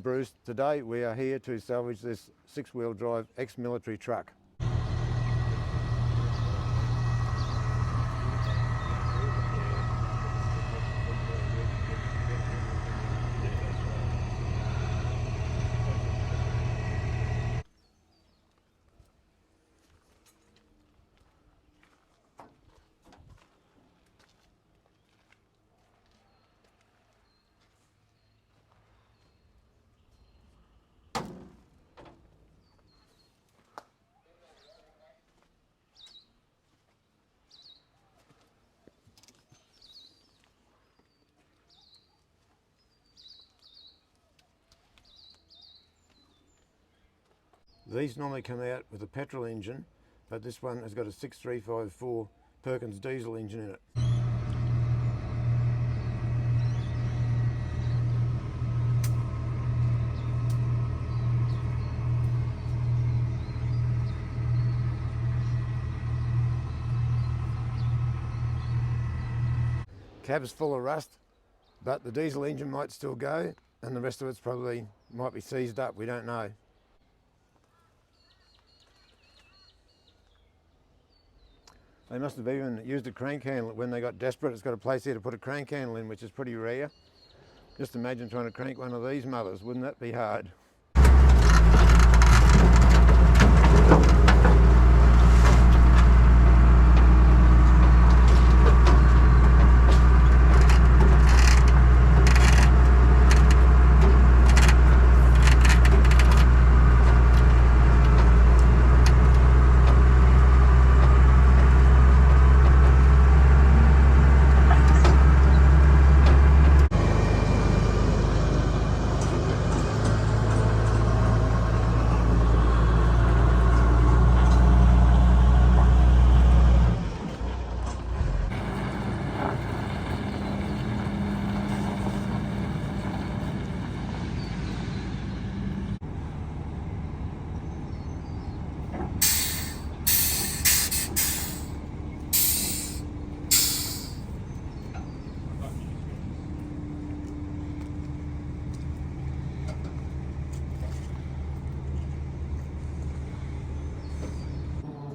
Bruce. Today we are here to salvage this six-wheel drive ex-military truck. These normally come out with a petrol engine, but this one has got a 6354 Perkins diesel engine in it. Cab's full of rust, but the diesel engine might still go, and the rest of it's probably might be seized up, we don't know. They must have even used a crank handle when they got desperate. It's got a place here to put a crank handle in, which is pretty rare. Just imagine trying to crank one of these mothers, wouldn't that be hard?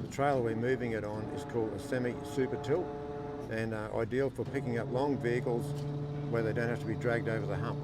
The trailer we're moving it on is called a semi-super tilt, and ideal for picking up long vehicles where they don't have to be dragged over the hump.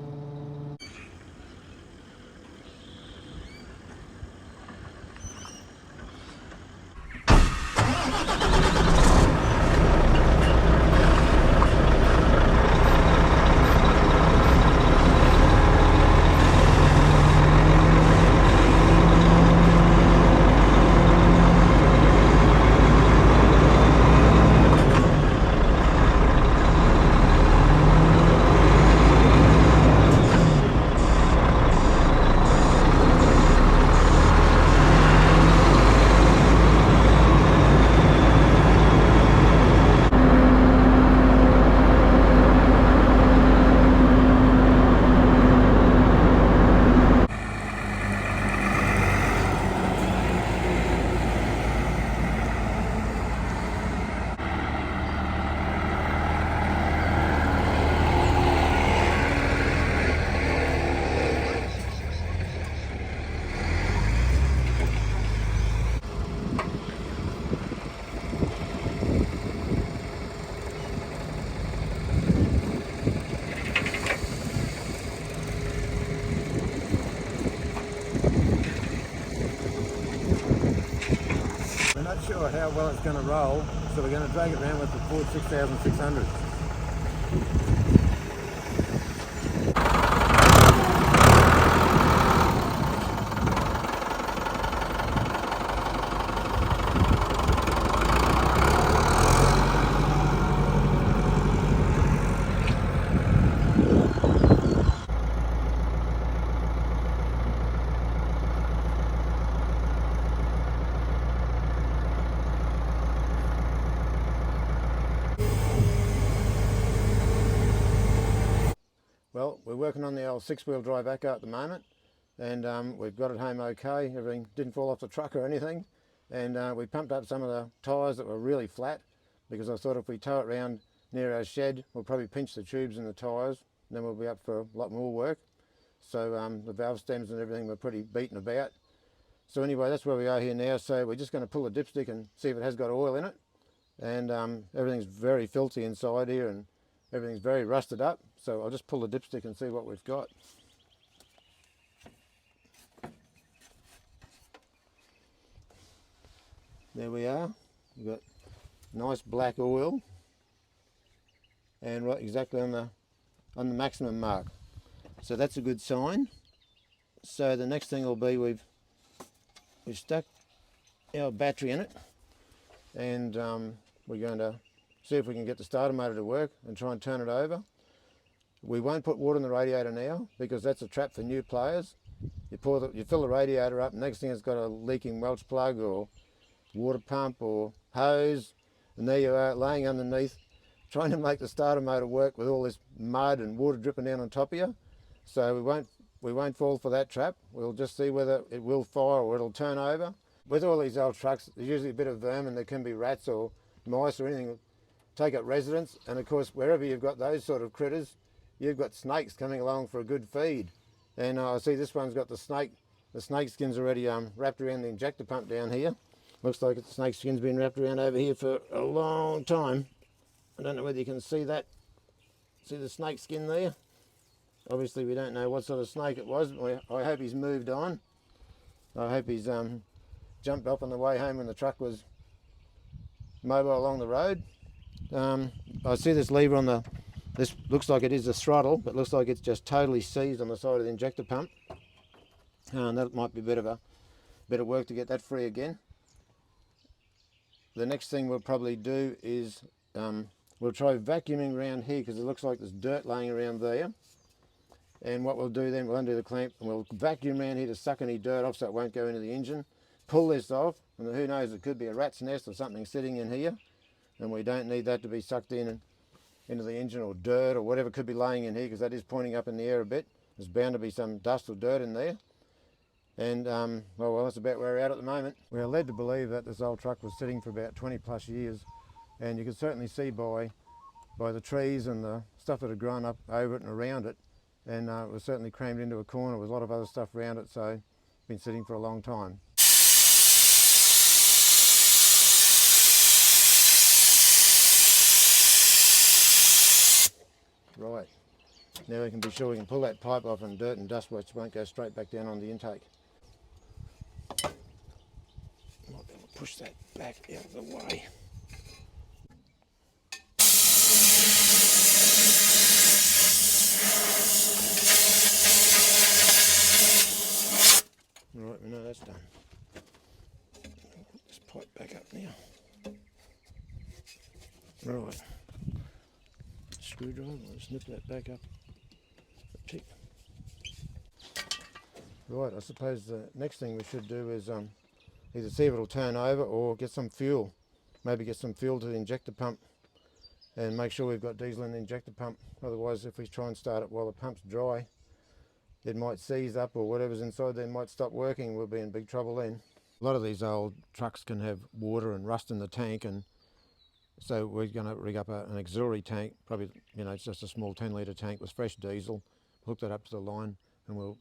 We're not sure how well it's going to roll, so we're going to drag it around with the Ford 6600. Well, we're working on the old six-wheel drive ACO at the moment, and we've got it home okay. Everything didn't fall off the truck or anything, and we pumped up some of the tyres that were really flat, because I thought if we tow it around near our shed, we'll probably pinch the tubes in the tyres, and then we'll be up for a lot more work. so the valve stems and everything were pretty beaten about. So anyway, that's where we are here now. So we're just going to pull the dipstick and see if it has got oil in it. And everything's very filthy inside here and everything's very rusted up. So I'll just pull the dipstick and see what we've got. There we are. We've got nice black oil and right exactly on the maximum mark. So that's a good sign. So the next thing will be we've stuck our battery in it, and we're going to see if we can get the starter motor to work and try and turn it over. We won't put water in the radiator now because that's a trap for new players. You fill the radiator up, next thing it's got a leaking Welch plug or water pump or hose, and there you are laying underneath trying to make the starter motor work with all this mud and water dripping down on top of you. So we won't fall for that trap. We'll just see whether it will fire or it'll turn over. With all these old trucks, there's usually a bit of vermin. There can be rats or mice or anything that take up residence, and of course wherever you've got those sort of critters, you've got snakes coming along for a good feed. And I see this one's got the snake skin's already wrapped around the injector pump down here. Looks like the snake skin's been wrapped around over here for a long time. I don't know whether you can see that. See the snake skin there? Obviously we don't know what sort of snake it was. I hope he's moved on. I hope he's jumped up on the way home when the truck was mobile along the road. I see this lever on this looks like it is the throttle, but looks like it's just totally seized on the side of the injector pump. And that might be a bit of work to get that free again. The next thing we'll probably do is we'll try vacuuming around here because it looks like there's dirt laying around there. And what we'll do then, we'll undo the clamp and we'll vacuum around here to suck any dirt off so it won't go into the engine. Pull this off, and who knows, it could be a rat's nest or something sitting in here, and we don't need that to be sucked in into the engine, or dirt or whatever could be laying in here, because that is pointing up in the air a bit. There's bound to be some dust or dirt in there. And well, that's about where we're at the moment. We are led to believe that this old truck was sitting for about 20 plus years, and you can certainly see by the trees and the stuff that had grown up over it and around it, and it was certainly crammed into a corner with a lot of other stuff around it, so it's been sitting for a long time. Right, now we can be sure we can pull that pipe off and dirt and dust which won't go straight back down on the intake. Might be able to push that back out of the way. Right, we know that's done. Put this pipe back up now. Right. Screwdriver, let's snip that back up a tick. Right, I suppose the next thing we should do is either see if it'll turn over or get some fuel. Maybe get some fuel to the injector pump and make sure we've got diesel in the injector pump. Otherwise, if we try and start it while the pump's dry, it might seize up, or whatever's inside there might stop working. We'll be in big trouble then. A lot of these old trucks can have water and rust in the tank, and so we're going to rig up an auxiliary tank, probably, you know, it's just a small 10-litre tank with fresh diesel, hook that up to the line, and we'll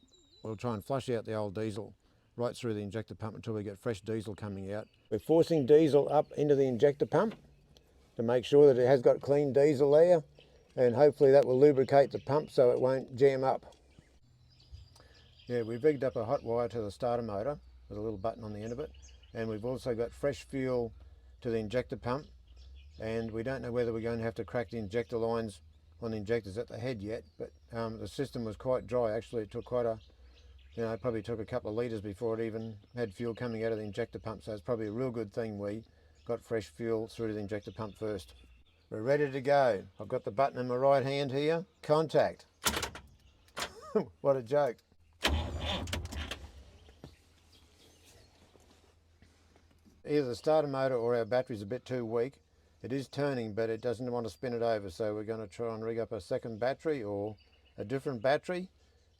try and flush out the old diesel right through the injector pump until we get fresh diesel coming out. We're forcing diesel up into the injector pump to make sure that it has got clean diesel there, and hopefully that will lubricate the pump so it won't jam up. Yeah, we've rigged up a hot wire to the starter motor with a little button on the end of it, and we've also got fresh fuel to the injector pump, and we don't know whether we're going to have to crack the injector lines on the injectors at the head yet, but the system was quite dry. Actually, it took quite a, you know, it probably took a couple of litres before it even had fuel coming out of the injector pump, so it's probably a real good thing we got fresh fuel through to the injector pump first. We're ready to go. I've got the button in my right hand here. Contact. What a joke. Either the starter motor or our battery's a bit too weak. It is turning, but it doesn't want to spin it over, so we're going to try and rig up a second battery or a different battery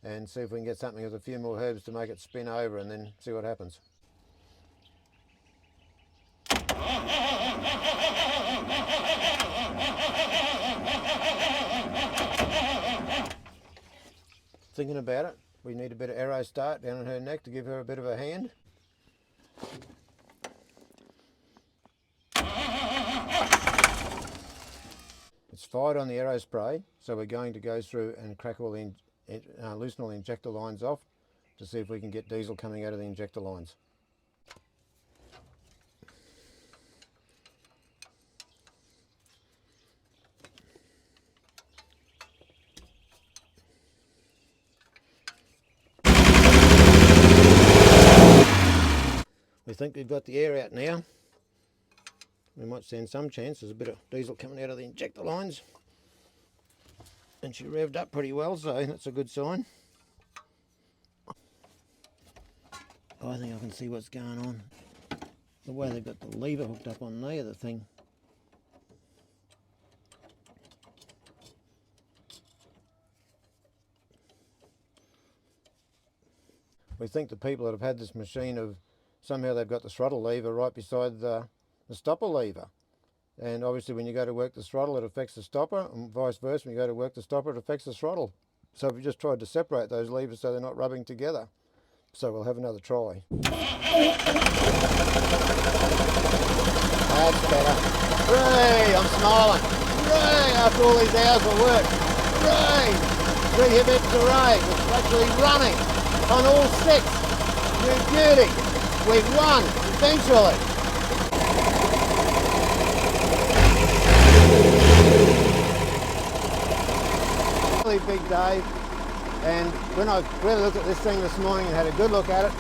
and see if we can get something with a few more herbs to make it spin over, and then see what happens. Thinking about it, We need a bit of aero start down on her neck to give her a bit of a hand. It's fired on the aero spray, so we're going to go through and crack all the loosen all the injector lines off to see if we can get diesel coming out of the injector lines. We think we've got the air out now. We might stand some chance. There's a bit of diesel coming out of the injector lines. And she revved up pretty well, so that's a good sign. I think I can see what's going on. The way they've got the lever hooked up on there, the thing. We think the people that have had this machine have somehow they've got the throttle lever right beside the stopper lever. And obviously when you go to work the throttle it affects the stopper, and vice versa, when you go to work the stopper it affects the throttle. So we just tried to separate those levers so they're not rubbing together. So we'll have another try. That's better. Hooray, I'm smiling. Hooray, after all these hours of work. Hooray, 3 hip hooray, it's actually running on all 6. You beauty, we've won, eventually. Really big day, and when I really looked at this thing this morning and had a good look at it,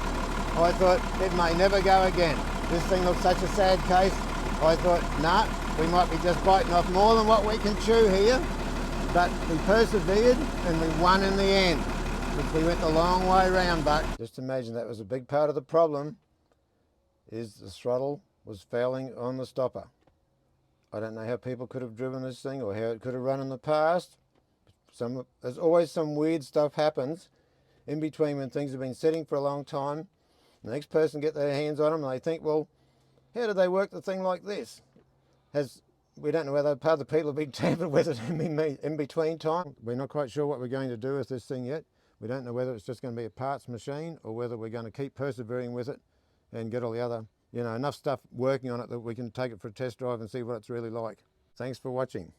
I thought it may never go again. This thing looks such a sad case. I thought, nah, we might be just biting off more than what we can chew here, but we persevered and we won in the end. We went the long way round, but just imagine that was a big part of the problem, is the throttle was failing on the stopper. I don't know how people could have driven this thing or how it could have run in the past. There's always some weird stuff happens in between when things have been sitting for a long time. The next person get their hands on them and they think, well, how did they work the thing like this? We don't know whether part of the people have been tampered with it in between time. We're not quite sure what we're going to do with this thing yet. We don't know whether it's just going to be a parts machine or whether we're going to keep persevering with it and get all the other, enough stuff working on it that we can take it for a test drive and see what it's really like. Thanks for watching.